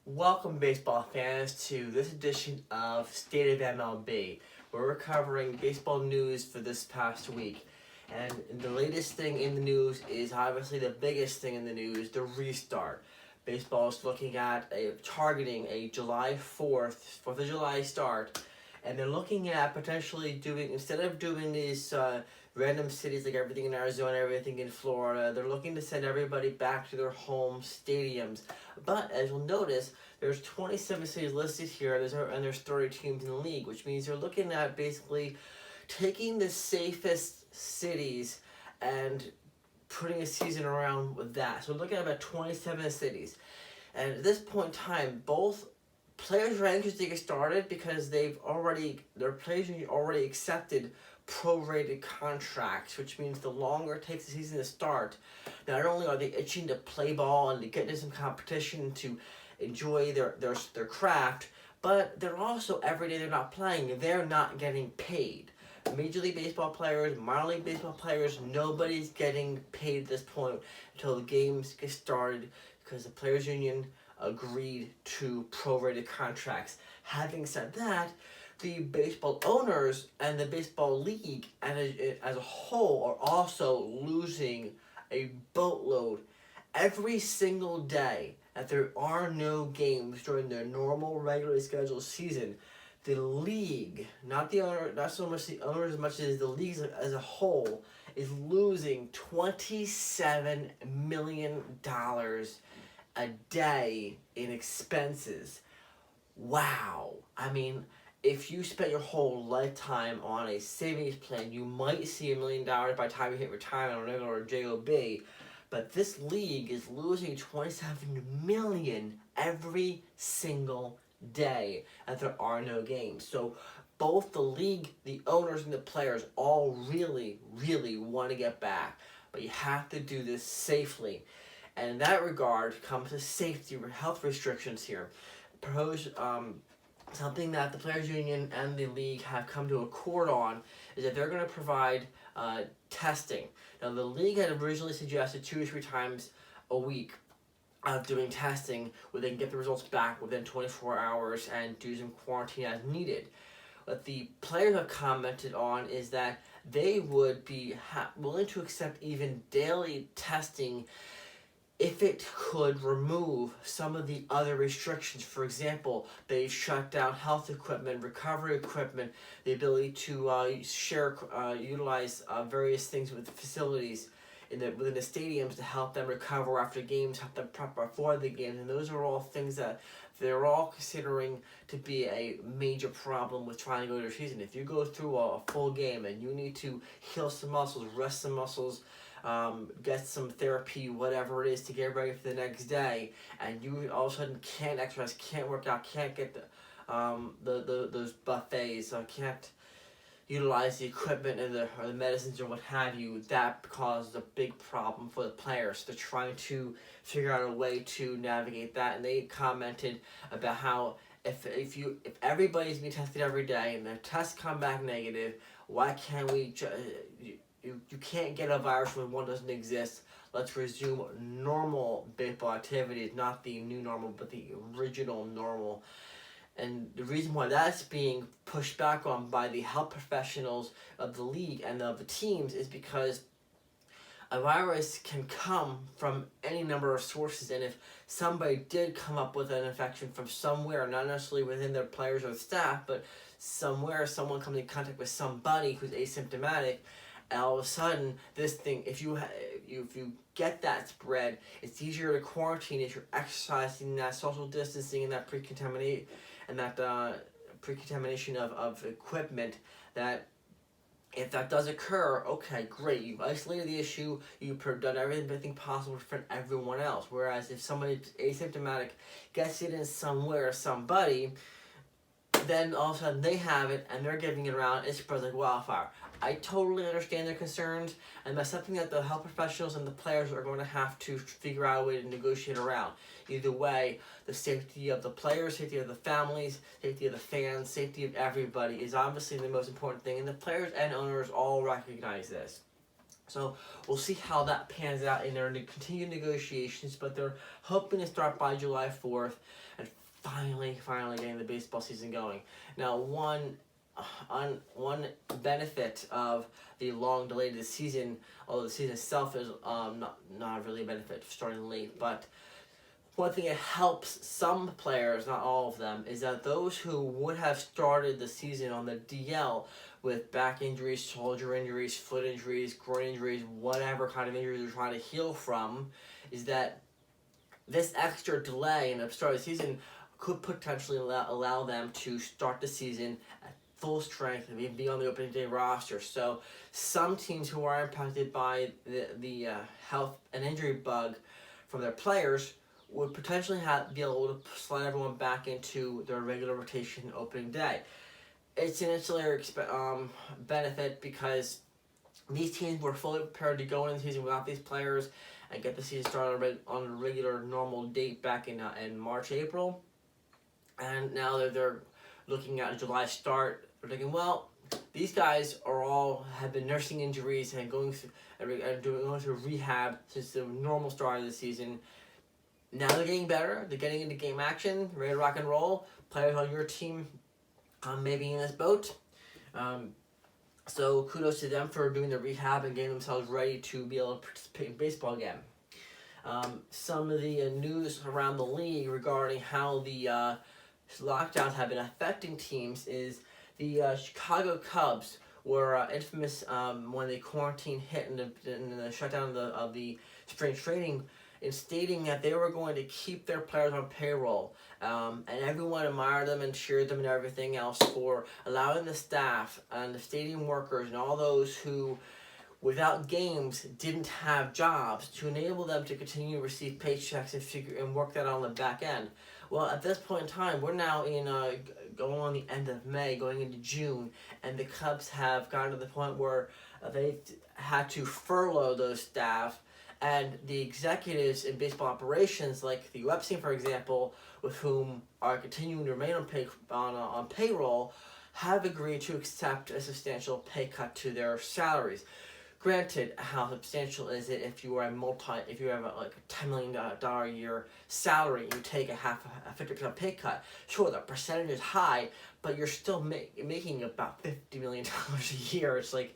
Welcome, baseball fans, to this edition of State of MLB. We're covering baseball news for this past week. And the latest thing in the news is obviously the biggest thing in the news, the restart. Baseball is looking at targeting a July 4th of July start. And they're looking at potentially doing, instead of doing these random cities like everything in Arizona, everything in Florida, they're looking to send everybody back to their home stadiums. But as you'll notice, there's 27 cities listed here, and there's 30 teams in the league, which means they're looking at basically taking the safest cities and putting a season around with that. So we're looking at about 27 cities. And at this point in time, both players are anxious to get started because their players have already accepted prorated contracts, which means the longer it takes the season to start, not only are they itching to play ball and to get into some competition to enjoy their craft, but they're also, every day they're not playing, they're not getting paid. Major League Baseball players, minor league baseball players, nobody's getting paid at this point until the games get started because the Players Union agreed to prorated contracts. Having said that, the baseball owners and the baseball league as a whole are also losing a boatload every single day that there are no games during their normal regularly scheduled season. The league, not the owner, not so much the owners as much as the league as a whole, is losing $27 million a day in expenses. Wow. I mean, if you spent your whole lifetime on a savings plan, you might see $1 million by the time you hit retirement on a regular JOB. But this league is losing $27 million every single day that there are no games. So both the league, the owners, and the players all really, really want to get back. But you have to do this safely. And in that regard comes the safety or health restrictions here. Something that the Players Union and the league have come to accord on is that they're going to provide testing. Now, the league had originally suggested 2 to 3 times a week of doing testing where they can get the results back within 24 hours and do some quarantine as needed. What the players have commented on is that they would be willing to accept even daily testing if it could remove some of the other restrictions. For example, they shut down health equipment, recovery equipment, the ability to utilize various things with the facilities within the stadiums to help them recover after games, help them prep before the games, and those are all things that they're all considering to be a major problem with trying to go to the season. If you go through a full game and you need to heal some muscles, rest some muscles, get some therapy, whatever it is, to get ready for the next day, and you all of a sudden can't exercise, can't work out, can't get those buffets, can't utilize the equipment or the medicines or what have you, that causes a big problem for the players. They're trying to figure out a way to navigate that, and they commented about how if everybody's being tested every day and the tests come back negative, why can't we you can't get a virus when one doesn't exist. Let's resume normal baseball activities, not the new normal, but the original normal. And the reason why that's being pushed back on by the health professionals of the league and of the teams is because a virus can come from any number of sources, and if somebody did come up with an infection from somewhere, not necessarily within their players or staff, but somewhere someone comes in contact with somebody who's asymptomatic, and all of a sudden this thing, if you get that spread, it's easier to quarantine if you're exercising, that social distancing, and that precontamination of equipment. That if that does occur, okay, great, you've isolated the issue, you've done everything possible to prevent everyone else. Whereas if somebody's asymptomatic gets it in somewhere, somebody, then all of a sudden they have it and they're giving it around, it spreads like wildfire. I totally understand their concerns, and that's something that the health professionals and the players are going to have to figure out a way to negotiate around. Either way, the safety of the players, safety of the families, safety of the fans, safety of everybody is obviously the most important thing, and the players and owners all recognize this. So we'll see how that pans out in their continued negotiations, but they're hoping to start by July 4th and finally getting the baseball season going. Now, one benefit of the long delay to the season, although the season itself is not really a benefit for starting late, but one thing that helps some players, not all of them, is that those who would have started the season on the DL with back injuries, shoulder injuries, foot injuries, groin injuries, whatever kind of injuries they're trying to heal from, is that this extra delay in the start of the season could potentially allow them to start the season at full strength and even be on the opening day roster. So some teams who are impacted by the health and injury bug from their players would potentially be able to slide everyone back into their regular rotation opening day. It's an ancillary benefit because these teams were fully prepared to go into the season without these players and get the season started on a regular, normal date back in March, April. And now they're looking at a July start. They're thinking, well, these guys have been nursing injuries and going through rehab since the normal start of the season. Now they're getting better. They're getting into game action, ready to rock and roll. Players on your team may be in this boat. So kudos to them for doing the rehab and getting themselves ready to be able to participate in baseball again. Some of the news around the league regarding how the lockdowns have been affecting teams is the Chicago Cubs were infamous when the quarantine hit and the shutdown of the spring training, in stating that they were going to keep their players on payroll. And everyone admired them and cheered them and everything else for allowing the staff and the stadium workers and all those who, without games, didn't have jobs, to enable them to continue to receive paychecks and work that on the back end. Well, at this point in time, we're now in going on the end of May, going into June, and the Cubs have gotten to the point where they've had to furlough those staff. And the executives in baseball operations, like the Epstein, for example, with whom are continuing to remain on payroll, have agreed to accept a substantial pay cut to their salaries. Granted, how substantial is it if you have a $10 million a year salary and you take a 50% pay cut? Sure, the percentage is high, but you're still making about $50 million a year. It's like,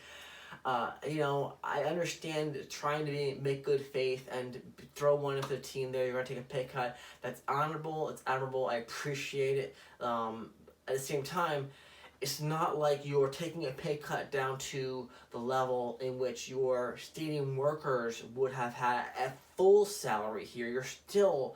I understand trying to make good faith and throw one into the team there. You're going to take a pay cut. That's honorable. It's admirable. I appreciate it. At the same time, it's not like you're taking a pay cut down to the level in which your stadium workers would have had a full salary here. You're still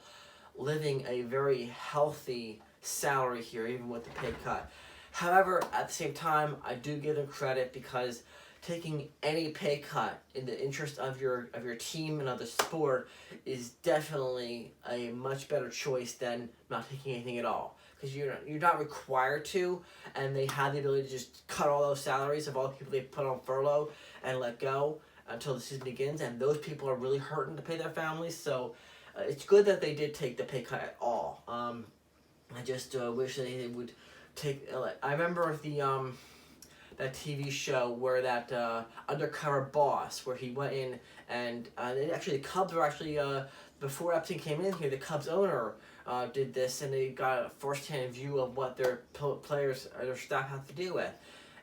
living a very healthy salary here, even with the pay cut. However, at the same time, I do give them credit because taking any pay cut in the interest of your team and of the sport is definitely a much better choice than not taking anything at all. Because you're not required to, and they have the ability to just cut all those salaries of all the people they put on furlough and let go until the season begins, and those people are really hurting to pay their families. So it's good that they did take the pay cut at all. I just wish that they would take. I remember that TV show where that undercover boss, where he went in and the Cubs were actually before Epstein came in here, the Cubs owner did this, and they got a first-hand view of what their players or their staff have to deal with.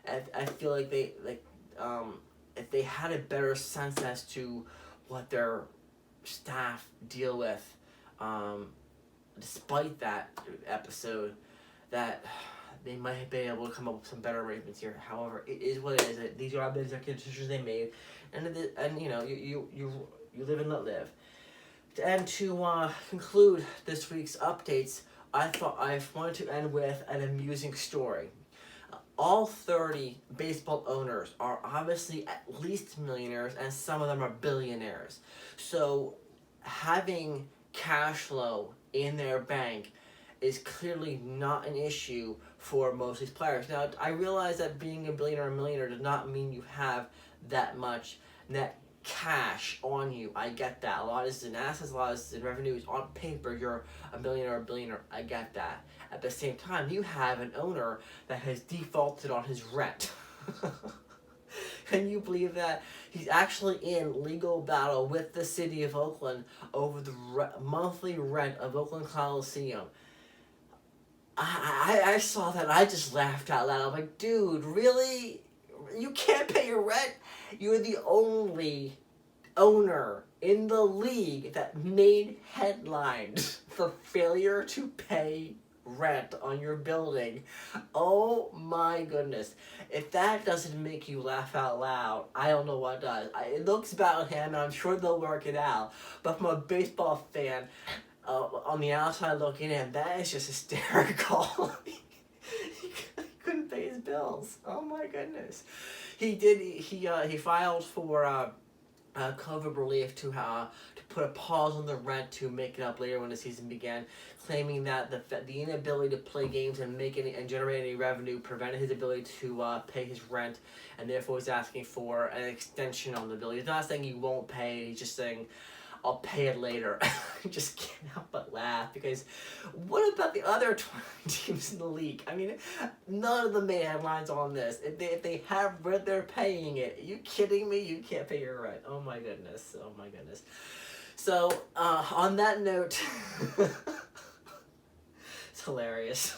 And I feel like if they had a better sense as to what their staff deal with, despite that episode, that they might have been able to come up with some better arrangements here. However, it is what it is. These are the executive decisions they made, and you live and let live. And to conclude this week's updates, I wanted to end with an amusing story. All 30 baseball owners are obviously at least millionaires, and some of them are billionaires. So having cash flow in their bank is clearly not an issue for most of these players. Now, I realize that being a billionaire or a millionaire does not mean you have that much net cash on you. I get that. A lot is in assets, a lot is in revenues. On paper, you're a millionaire or a billionaire. I get that. At the same time, you have an owner that has defaulted on his rent. Can you believe that? He's actually in legal battle with the city of Oakland over the monthly rent of Oakland Coliseum. I saw that. I just laughed out loud. I'm like, dude, really? You can't pay your rent? You're the only owner in the league that made headlines for failure to pay rent on your building. Oh my goodness. If that doesn't make you laugh out loud, I don't know what does. It looks about him, and I'm sure they'll work it out. But from a baseball fan, on the outside looking in, that is just hysterical. He couldn't pay his bills. Oh my goodness. He filed for COVID relief to put a pause on the rent to make it up later when the season began, claiming that the inability to play games and generate any revenue prevented his ability to pay his rent, and therefore was asking for an extension on the bill. He's not saying he won't pay. He's just saying, I'll pay it later. I just can't help but laugh, because what about the other 20 teams in the league? I mean, none of them made headlines on this. If they have rent, they're paying it. Are you kidding me? You can't pay your rent. Oh my goodness. Oh my goodness. So, on that note, it's hilarious.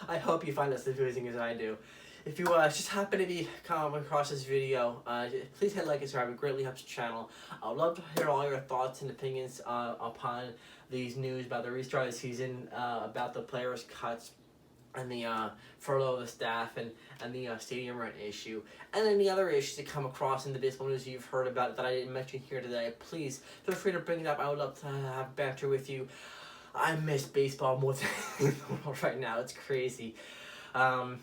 I hope you find this as amusing as I do. If you just happen to come across this video, please hit like and subscribe. It greatly helps the channel. I would love to hear all your thoughts and opinions upon these news about the restart of the season, about the players' cuts, and the furlough of the staff, and the stadium rent issue, and any other issues that come across in the baseball news you've heard about that I didn't mention here today. Please feel free to bring it up. I would love to have banter with you. I miss baseball more than right now. It's crazy. I'm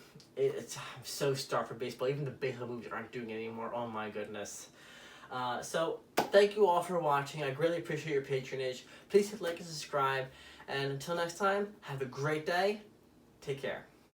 so starved for baseball. Even the baseball movies aren't doing it anymore. Oh my goodness. So thank you all for watching. I greatly appreciate your patronage. Please hit like and subscribe. And until next time, have a great day. Take care.